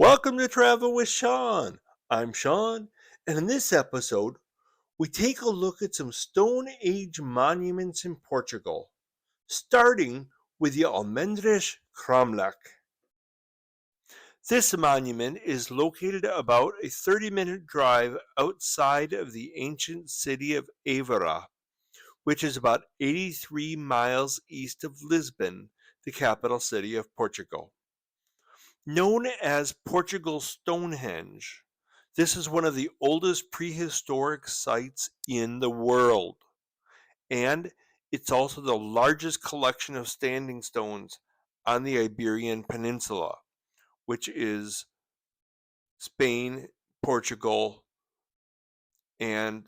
Welcome to Travel with Sean. I'm Sean, and in this episode, we take a look at some Stone Age monuments in Portugal, starting with the Almendrish Kromlech. This monument is located about a 30-minute drive outside of the ancient city of Évora, which is about 83 miles east of Lisbon, the capital city of Portugal. Known as Portugal Stonehenge, this is one of the oldest prehistoric sites in the world, and it's also the largest collection of standing stones on the Iberian Peninsula, which is Spain, Portugal, and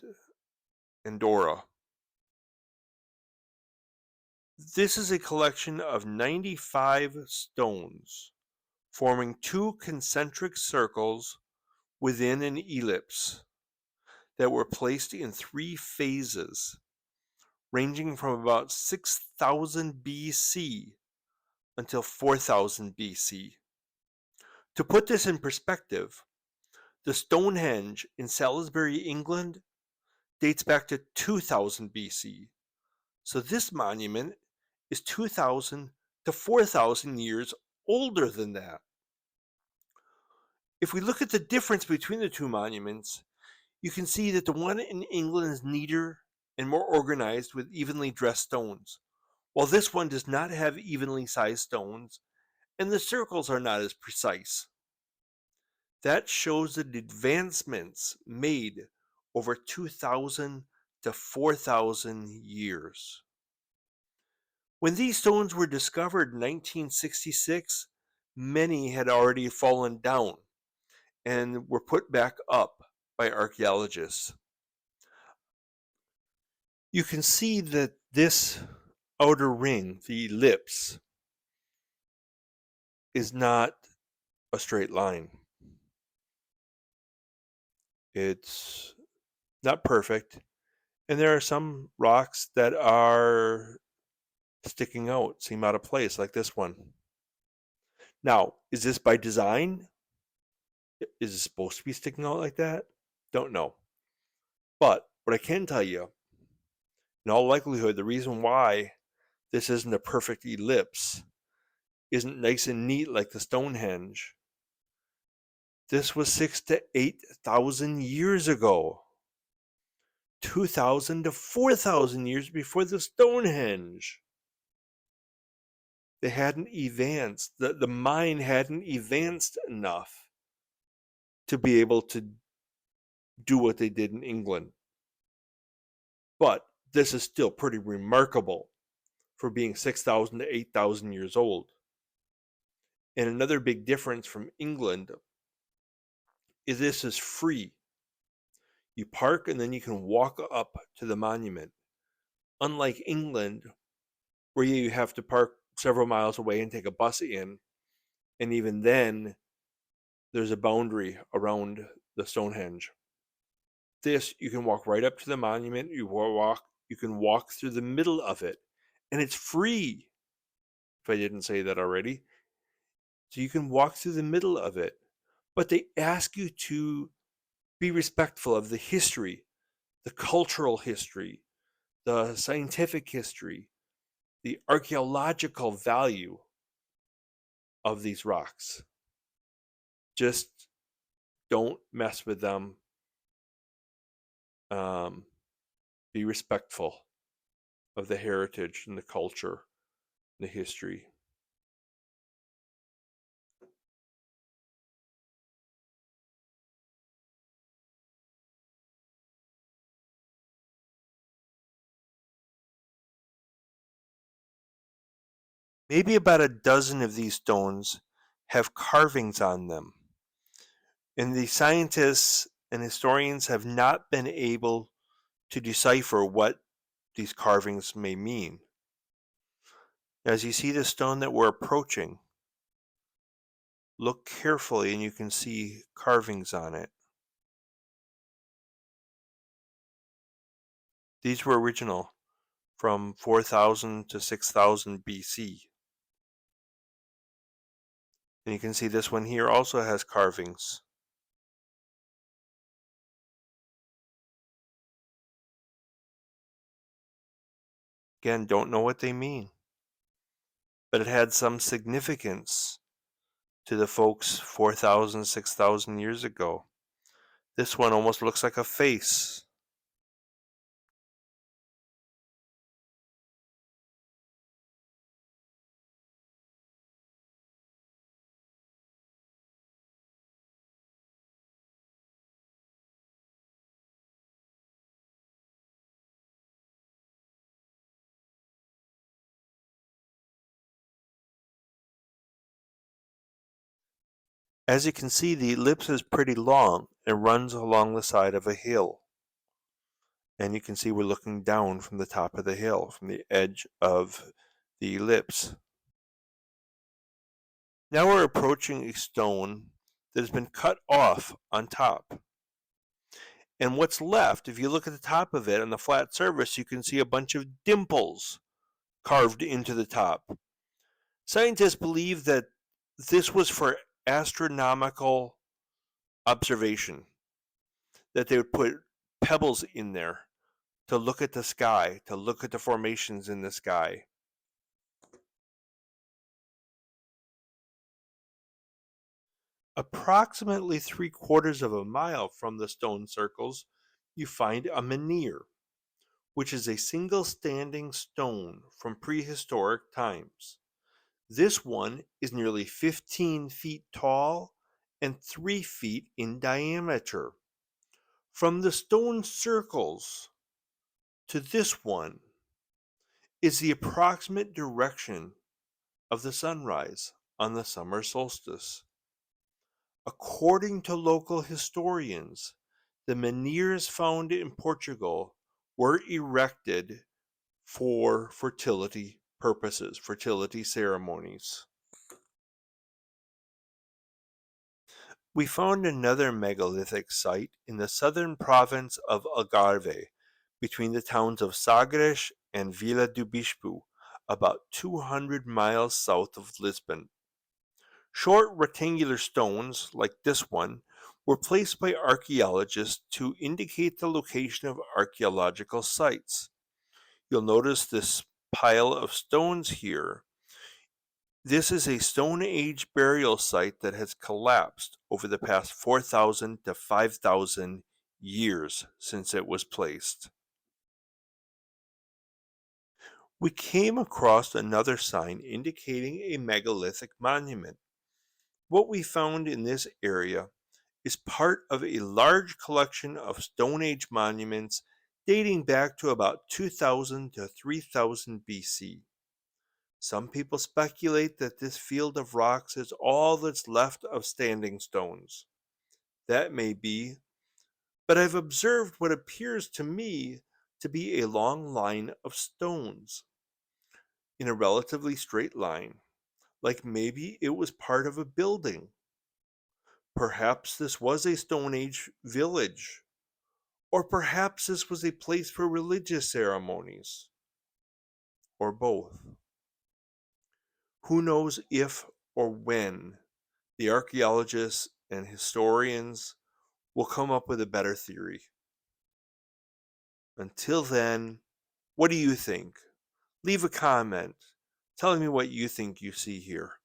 Andorra. This is a collection of 95 stones, forming two concentric circles within an ellipse that were placed in three phases, ranging from about 6000 BC until 4000 BC. To put this in perspective, the Stonehenge in Salisbury, England, dates back to 2000 BC. So this monument is 2000 to 4000 years older than that. If we look at the difference between the two monuments, you can see that the one in England is neater and more organized with evenly dressed stones, while this one does not have evenly sized stones, and the circles are not as precise. That shows the advancements made over 2,000 to 4,000 years. When these stones were discovered in 1966, many had already fallen down and were put back up by archaeologists. You can see that this outer ring, the ellipse, is not a straight line. It's not perfect, and there are some rocks that are sticking out, seem out of place, like this one. Now, is this by design? Is it supposed to be sticking out like that? Don't know. But what I can tell you, in all likelihood, the reason why this isn't a perfect ellipse, isn't nice and neat like the Stonehenge, this was 6,000 to 8,000 years ago. 2,000 to 4,000 years before the Stonehenge. They hadn't advanced, the mind hadn't advanced enough to be able to do what they did in England. But this is still pretty remarkable for being 6,000 to 8,000 years old. And another big difference from England is this is free. You park and then you can walk up to the monument. Unlike England, where you have to park several miles away and take a bus in, and even then, there's a boundary around the Stonehenge. This, you can walk right up to the monument, you can walk through the middle of it, and it's free, if I didn't say that already. So you can walk through the middle of it, but they ask you to be respectful of the history, the cultural history, the scientific history, the archaeological value of these rocks. Just don't mess with them. Be respectful of the heritage and the culture, the history. Maybe about a dozen of these stones have carvings on them, and the scientists and historians have not been able to decipher what these carvings may mean. As you see the stone that we're approaching, look carefully and you can see carvings on it. These were original from 4,000 to 6,000 BC. And you can see this one here also has carvings. Again, don't know what they mean, but it had some significance to the folks 4,000, 6,000 years ago. This one almost looks like a face. As you can see, the ellipse is pretty long and runs along the side of a hill. And you can see we're looking down from the top of the hill, from the edge of the ellipse. Now we're approaching a stone that has been cut off on top. And what's left, if you look at the top of it on the flat surface, you can see a bunch of dimples carved into the top. Scientists believe that this was for astronomical observation, that they would put pebbles in there to look at the sky, to look at the formations in the sky. Approximately 3/4 of a mile from the stone circles, you find a menhir, which is a single standing stone from prehistoric times. This one is nearly 15 feet tall and 3 feet in diameter. From the stone circles to this one is the approximate direction of the sunrise on the summer solstice. According to local historians, the menhirs found in Portugal were erected for fertility purposes, fertility ceremonies. We found another megalithic site in the southern province of Algarve, between the towns of Sagres and Vila do Bispo, about 200 miles south of Lisbon. Short rectangular stones, like this one, were placed by archaeologists to indicate the location of archaeological sites. You'll notice this pile of stones here. This is a Stone Age burial site that has collapsed over the past 4,000 to 5,000 years since it was placed. We came across another sign indicating a megalithic monument. What we found in this area is part of a large collection of Stone Age monuments dating back to about 2000 to 3000 BC. Some people speculate that this field of rocks is all that's left of standing stones. That may be, but I've observed what appears to me to be a long line of stones in a relatively straight line, like maybe it was part of a building. Perhaps this was a Stone Age village, or perhaps this was a place for religious ceremonies, or both. Who knows if or when the archaeologists and historians will come up with a better theory. Until then, what do you think? Leave a comment telling me what you think you see here.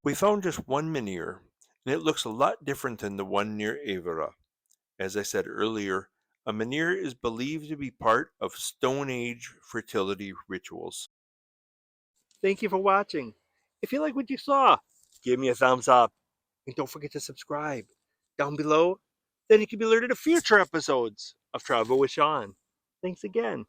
We found just one menhir, and it looks a lot different than the one near Évora. As I said earlier, a menhir is believed to be part of Stone Age fertility rituals. Thank you for watching. If you like what you saw, give me a thumbs up. And don't forget to subscribe down below. Then you can be alerted to future episodes of Travel with Sean. Thanks again.